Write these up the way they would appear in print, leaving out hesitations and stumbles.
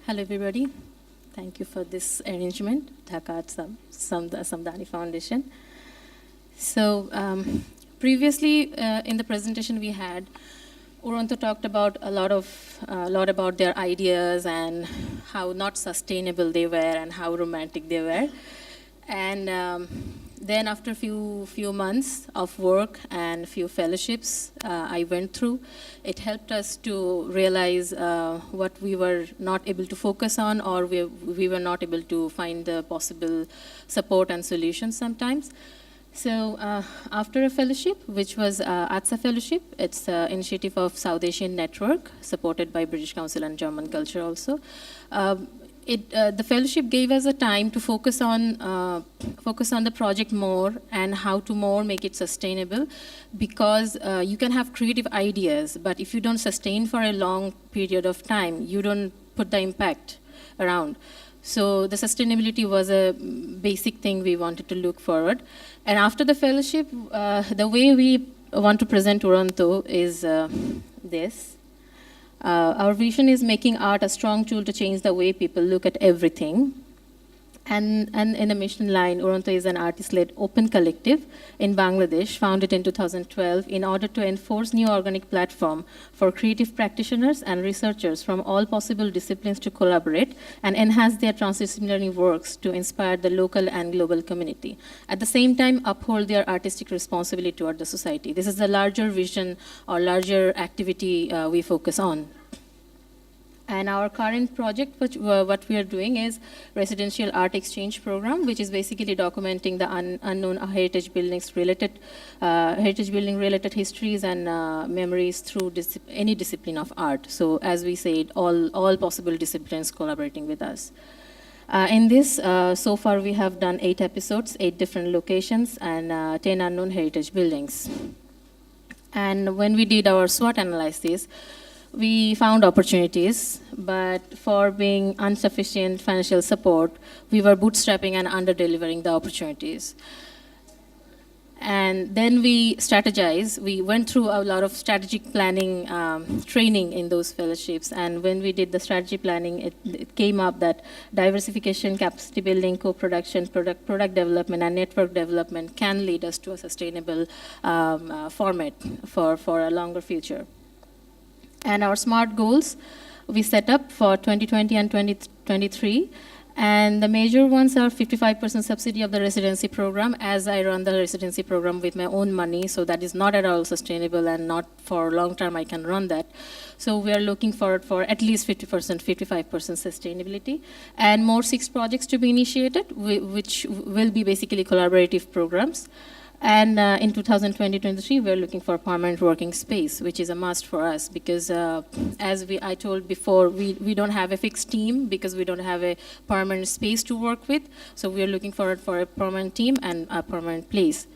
Hello, everybody. Thank you for this arrangement, Dhaka at Samdani Foundation. So, previously in the presentation we had, Uronto talked about a lot about their ideas and how not sustainable they were and how romantic they were. And then after a few months of work and few fellowships I went through, it helped us to realize what we were not able to focus on, or we were not able to find the possible support and solutions sometimes. So after a fellowship, which was ATSA Fellowship, it's an initiative of South Asian Network, supported by British Council and German Culture also. The fellowship gave us a time to focus on the project more and how to more make it sustainable, because you can have creative ideas, but if you don't sustain for a long period of time, you don't put the impact around. So the sustainability was a basic thing we wanted to look forward. And after the fellowship, the way we want to present Uronto is this. Our vision is making art a strong tool to change the way people look at everything. And in the mission line, Uronto is an artist-led open collective in Bangladesh, founded in 2012, in order to enforce new organic platform for creative practitioners and researchers from all possible disciplines to collaborate and enhance their transdisciplinary works to inspire the local and global community. At the same time, uphold their artistic responsibility toward the society. This is the larger vision or larger activity we focus on. And our current project, what we are doing, is residential art exchange program, which is basically documenting the unknown heritage building related histories and memories through any discipline of art. So as we said, all possible disciplines collaborating with us. In this, so far we have done 8 episodes, 8 different locations, and 10 unknown heritage buildings. And when we did our SWOT analysis, we found opportunities, but for being insufficient financial support, we were bootstrapping and under-delivering the opportunities. And then we strategized. We went through a lot of strategic planning training in those fellowships, and when we did the strategy planning, it came up that diversification, capacity building, co-production, product development, and network development can lead us to a sustainable format for a longer future. And our SMART goals we set up for 2020 and 2023. And the major ones are 55% subsidy of the residency program, as I run the residency program with my own money, so that is not at all sustainable, and not for long term I can run that. So we are looking forward for at least 50%, 55% sustainability. And more 6 projects to be initiated, which will be basically collaborative programs. And in 2020-23, we're looking for a permanent working space, which is a must for us, because as I told before, we don't have a fixed team because we don't have a permanent space to work with. So we're looking forward for a permanent team and a permanent place.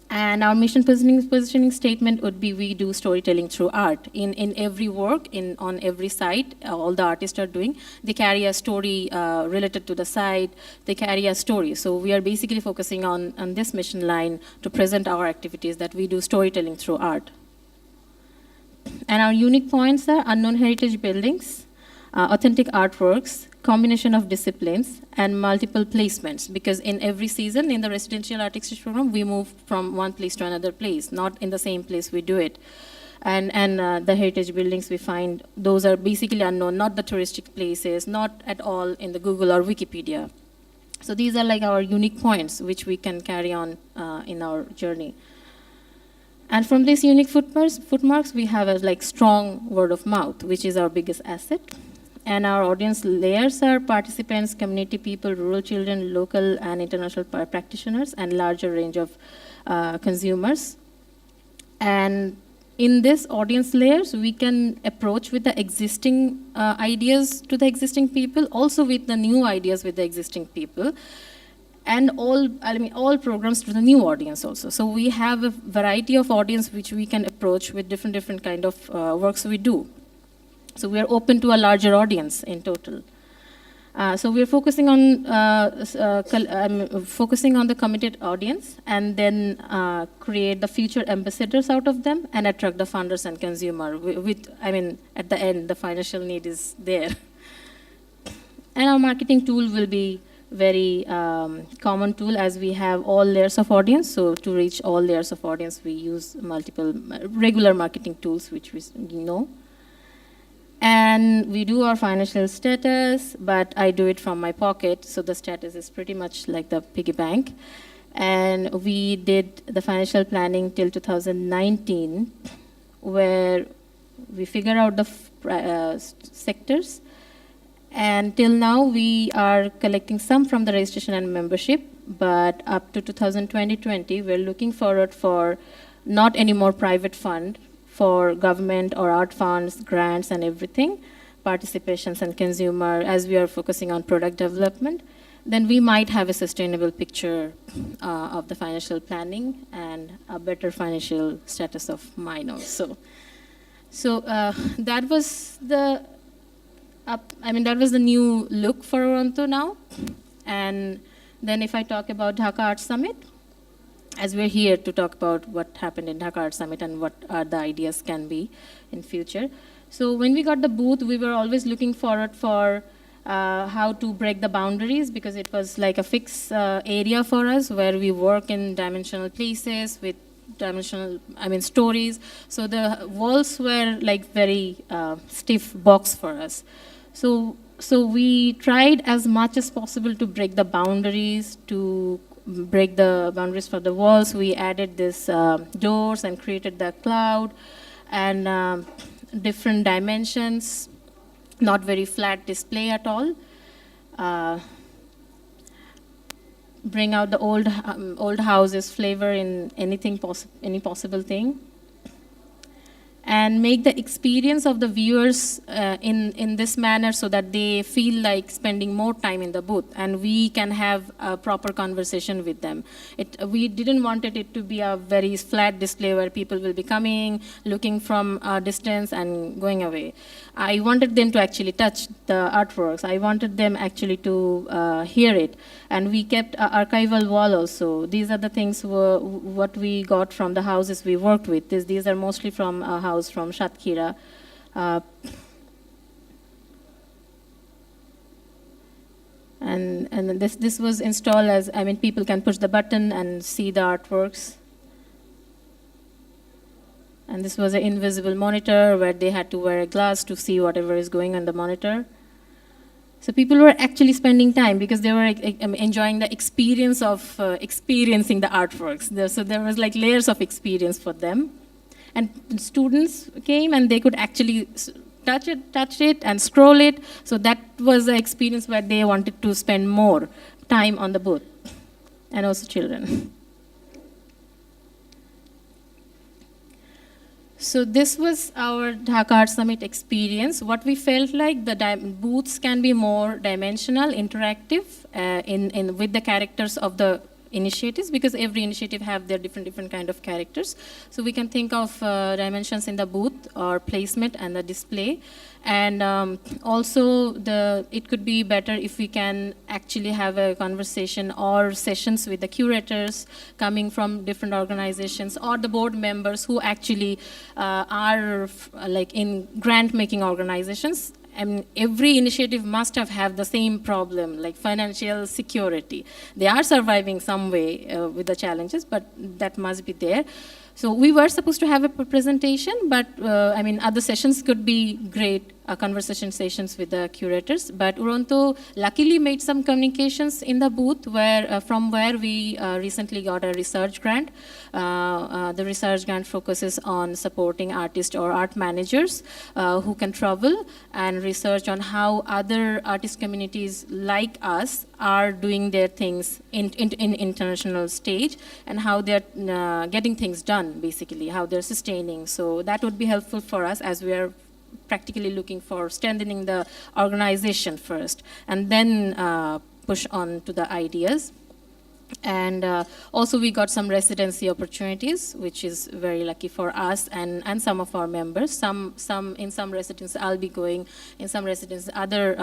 And our mission positioning statement would be, we do storytelling through art. In every work, on every site, all the artists are doing, they carry a story related to the site, they carry a story. So we are basically focusing on this mission line to present our activities, that we do storytelling through art. And our unique points are unknown heritage buildings, authentic artworks, combination of disciplines, and multiple placements, because in every season in the residential art exchange program, we move from one place to another place, not in the same place we do it. And the heritage buildings we find, those are basically unknown, not the touristic places, not at all in the Google or Wikipedia. So these are like our unique points which we can carry on in our journey. And from these unique footmarks, we have a strong word of mouth, which is our biggest asset. And our audience layers are participants, community people, rural children, local and international practitioners, and larger range of consumers. And in this audience layers, we can approach with the existing ideas to the existing people, also with the new ideas with the existing people, and all programs to the new audience also. So we have a variety of audience which we can approach with different kind of works we do. So we are open to a larger audience in total. So we're focusing on focusing on the committed audience, and then create the future ambassadors out of them, and attract the funders and consumer. At the end, the financial need is there. And our marketing tool will be very common tool, as we have all layers of audience. So to reach all layers of audience, we use multiple regular marketing tools, which we know. And we do our financial status, but I do it from my pocket, so the status is pretty much like the piggy bank. And we did the financial planning till 2019, where we figure out the sectors. And till now, we are collecting some from the registration and membership, but up to 2020, we're looking forward for not any more private fund, for government or art funds, grants and everything, participations and consumer, as we are focusing on product development. Then we might have a sustainable picture of the financial planning and a better financial status of mine also. So that was the that was the new look for Uronto now. And then if I talk about Dhaka Art Summit, as we're here to talk about what happened in Dhaka Art Summit and what the ideas can be in future. So when we got the booth, we were always looking forward for how to break the boundaries, because it was like a fixed area for us where we work in dimensional places with dimensional, stories. So the walls were like very stiff box for us. So we tried as much as possible to break the boundaries, to break the boundaries for the walls. We added this doors and created the cloud and different dimensions, not very flat display at all. Bring out the old houses flavor in any possible thing. And make the experience of the viewers in this manner, so that they feel like spending more time in the booth, and we can have a proper conversation with them. We didn't want it to be a very flat display where people will be coming, looking from a distance and going away. I wanted them to actually touch the artworks. I wanted them actually to hear it. And we kept an archival wall also. These are the things what we got from the houses we worked with. These are mostly from a house from Shatkira. And this was installed as, people can push the button and see the artworks. And this was an invisible monitor where they had to wear a glass to see whatever is going on the monitor. So people were actually spending time because they were enjoying the experience of experiencing the artworks. So there was like layers of experience for them. And students came and they could actually touch it and scroll it. So that was an experience where they wanted to spend more time on the booth, and also children. So this was our Dhaka Art Summit experience. What we felt like, the booths can be more dimensional, interactive with the characters of the initiatives, because every initiative have their different kind of characters. So we can think of dimensions in the booth or placement and the display. And also it could be better if we can actually have a conversation or sessions with the curators coming from different organizations, or the board members who actually are like in grant making organizations. And every initiative must have the same problem, like financial security. They are surviving some way with the challenges, but that must be there. So we were supposed to have a presentation, but other sessions could be great, conversation sessions with the curators. But Uronto luckily made some communications in the booth from where we recently got a research grant. The research grant focuses on supporting artists or art managers who can travel and research on how other artist communities like us are doing their things in international stage, and how they're getting things done, basically, how they're sustaining. So that would be helpful for us, as we are practically looking for strengthening the organization first, and then push on to the ideas. And also we got some residency opportunities, which is very lucky for us and some of our members. In some residences I'll be going, in some residences other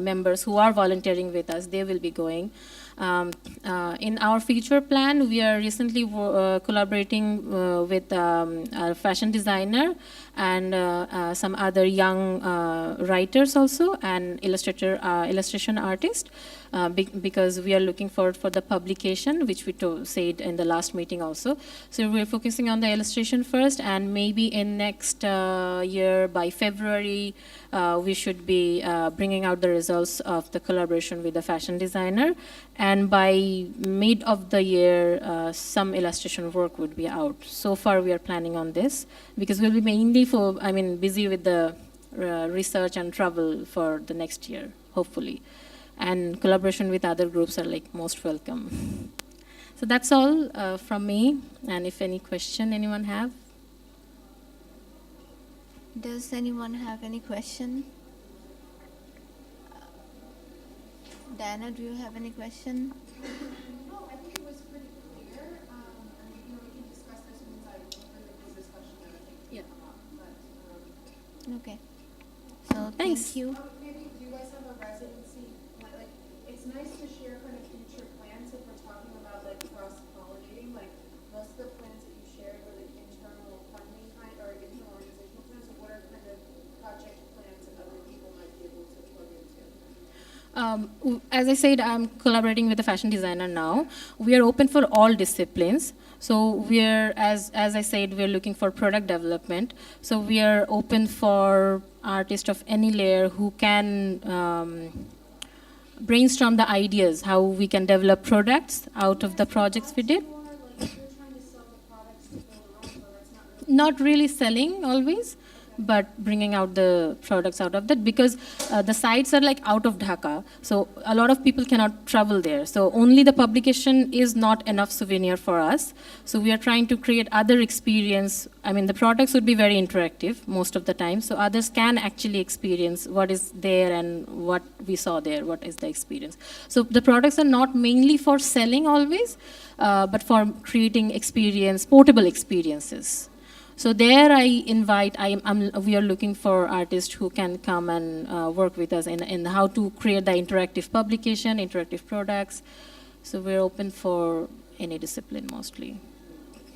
members who are volunteering with us, they will be going. In our future plan, we are recently collaborating with a fashion designer and some other young writers also, and illustration artist, because we are looking for the publication, which we said in the last meeting also. So we're focusing on the illustration first, and maybe in next year by February, we should be bringing out the results of the collaboration with the fashion designer. And by mid of the year, some illustration work would be out. So far, we are planning on this because we'll be mainly busy with the research and travel for the next year, hopefully. And collaboration with other groups are like most welcome. So that's all from me. And if any question anyone have? Does anyone have any question? Diana, do you have any question? No, I think it was pretty clear. We can discuss this inside the discussion. Yeah. Okay. So Thanks. Thank you. Maybe do you guys have a residency? Like, it's nice to share kind of future plans if we're talking about like cross-pollinating. Like most of the plans that you shared were like internal funding kind or internal organizational plans. So what are kind of project plans that other people might be able to plug into? As I said, I'm collaborating with a fashion designer now. We are open for all disciplines. So we're, as I said, we're looking for product development. So we are open for artists of any layer who can brainstorm the ideas, how we can develop products out of the projects we did. Or like you're trying to sell the products to build on, or it's not really. Not really selling always, but bringing out the products out of that, because the sites are like out of Dhaka, so a lot of people cannot travel there. So only the publication is not enough souvenir for us. So we are trying to create other experience. I mean, the products would be very interactive most of the time, so others can actually experience what is there and what we saw there, what is the experience. So the products are not mainly for selling always, but for creating experience, portable experiences. So there I invite, we are looking for artists who can come and work with us in how to create the interactive publication, interactive products. So we're open for any discipline mostly.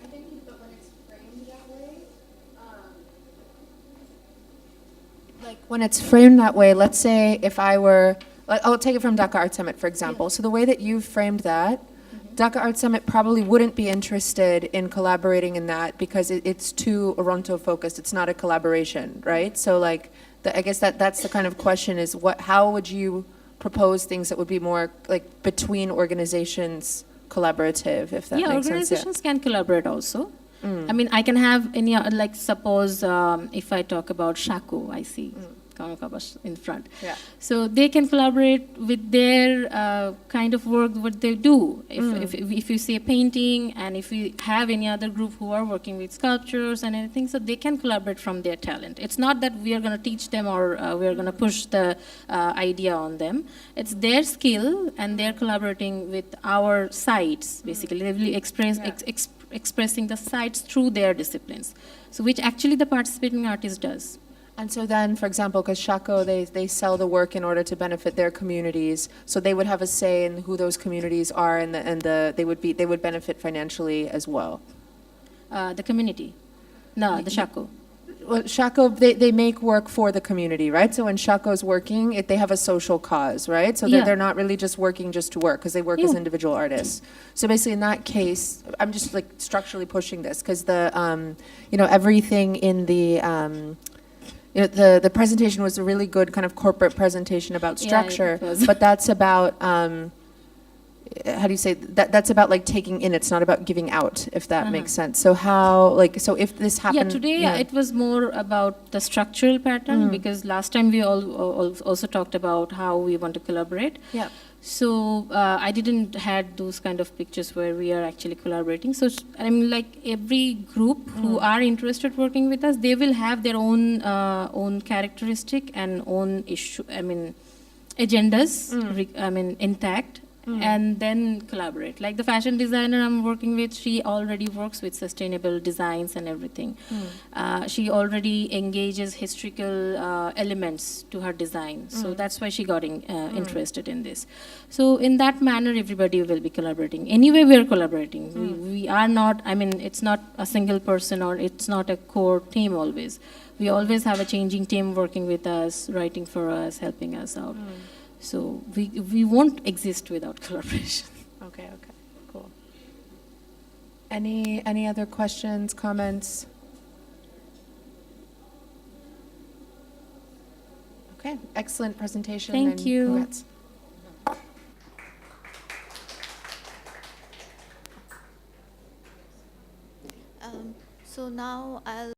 I think that when it's framed that way, Like when it's framed that way, let's say if I were, I'll take it from Dhaka Art Summit, for example. Yeah. So the way that you've framed that, Dhaka Art Summit probably wouldn't be interested in collaborating in that because it's too Uronto focused. It's not a collaboration, right? So like, I guess that's the kind of question is how would you propose things that would be more like between organizations collaborative, if that makes sense? Organizations can collaborate also. I mean, I can have any, like suppose if I talk about Shaku, I see Kamakabas in front. Yeah. So they can collaborate with their kind of work, what they do. If you see a painting, and if we have any other group who are working with sculptures and anything, so they can collaborate from their talent. It's not that we are going to teach them or we are going to push the idea on them. It's their skill, and they're collaborating with our sites, basically. They will expressing the sites through their disciplines, so which actually the participating artist does. And so then, for example, because Shako, they sell the work in order to benefit their communities, so they would have a say in who those communities are, and they would benefit financially as well. The community, no, the Shaku. Well, Shako, they make work for the community, right? So when Shako's working, they have a social cause, right? So Yeah. they're not really just working just to work, because they work as Yeah. individual artists. So basically, in that case, I'm just like structurally pushing this, because everything in the the presentation was a really good kind of corporate presentation about Yeah, structure, it was. but that's about how do you say that's about like taking in, it's not about giving out, if that makes sense. So if this happened, Today it was more about the structural pattern, because last time we also talked about how we want to collaborate. Yeah. So I didn't had those kind of pictures where we are actually collaborating. So I mean, like every group who are interested working with us, they will have their own characteristic and own issue. I mean, agendas. Intact. and then collaborate. Like the fashion designer I'm working with, she already works with sustainable designs and everything. She already engages historical elements to her design. So that's why she got interested in this. So in that manner, everybody will be collaborating. Anyway, we are collaborating. We are not, I mean, it's not a single person or it's not a core team always. We always have a changing team working with us, writing for us, helping us out. So we won't exist without collaboration. Okay, cool. Any other questions, comments? Okay, excellent presentation. Thank and you. Congrats. So now I'll